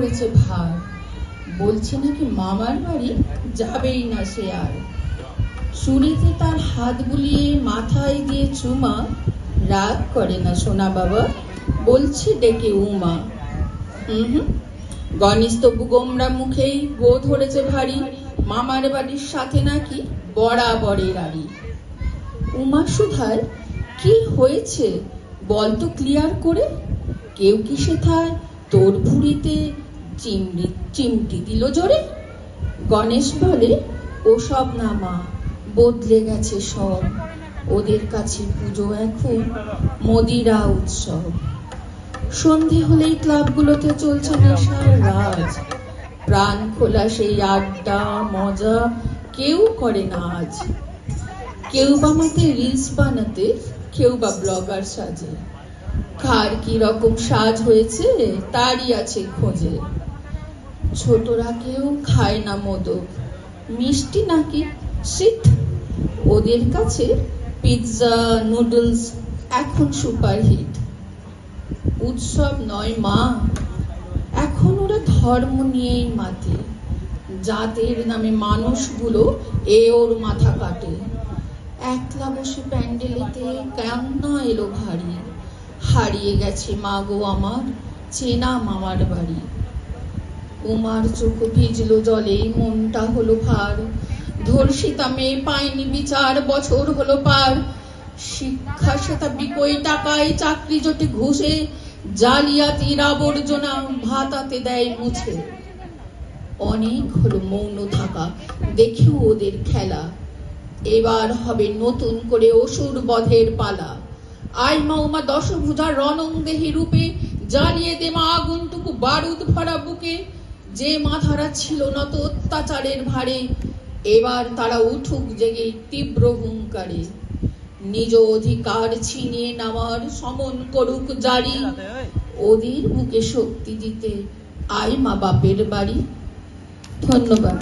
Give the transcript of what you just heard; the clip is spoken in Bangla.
ধরেছে ভার, বলছে নাকি মামার বাড়ি যাবেই না সে আর। চুড়িতে তার হাত বুলিয়ে মাথায় দিয়ে চুমা, রাগ করে না সোনা বাবা, বলছে ডেকে উমা। গণেশ তবু গোমরা মুখেই গো ধরেছে ভারী, মামার বাড়ির সাথে নাকি বরাবরের আড়ি। উমা সুধার কি হয়েছে বলতো ক্লিয়ার করে, কেউ কি সেথায় তোর ভুঁড়িতে চিমটি দিল জোরে? গণেশ বলে ওসব না মা, বদলে গেছে সব, ওদের কাছে পুজো এখন মদিরা উৎসব। সন্ধে হলেই ক্লাবগুলোতে চলছে নেশার রাজ, প্রাণ খোলা সেই আড্ডা মজা কেউ করে না আজ। কেউ বা মাতে রিলস বানাতে, কেউ বা ব্লগার সাজে, কার কি রকম সাজ হয়েছে তারই আছে খোঁজে। ছোটরা কেউ খায় না মোদক, মিষ্টি নাকি শীত, ওদের কাছে পিৎজা নুডলস এখন সুপারহিট। উৎসব নয় মা, এখন ওরা ধর্ম নিয়েই মাতে, জাতের নামে মানুষগুলো ওর মাথা কাটে। একলা বসে প্যান্ডেলেতে কান্না এলো ভারী, হারিয়ে গেছে মা গো আমার চেনা মামার বাড়ি। উমার চোখ ভিজলো জলে, মনটা হলো ভার, ধর্ষিতা মেয়ে পায়নি বিচার, বছর হলো পার। শিক্ষা সেটা বিকই টাকায়, চাকরি জোটে ঘুষে, জালিয়াতির আবর্জনা ভাতাতে দেয় মুছে। অনেক হলো মৌন থাকা, দেখিও ওদের খেলা, এবার হবে নতুন করে অসুর বধের পালা। আই মা উমা দশভুজা রণংদেহী রূপে, জ্বালিয়ে দে মা আগুনটুকু বারুদ ভরা বুকে। যে মাথারা ছিল নত অত্যাচারের ভারে, এবার তারা উঠুক জেগে তীব্র হুঙ্কারে। নিজ অধিকার ছিনিয়ে নেওয়ার সমন করুক জারি, ওদের বুকে শক্তি দিতে আই মা বাপের বাড়ি। ধন্যবাদ।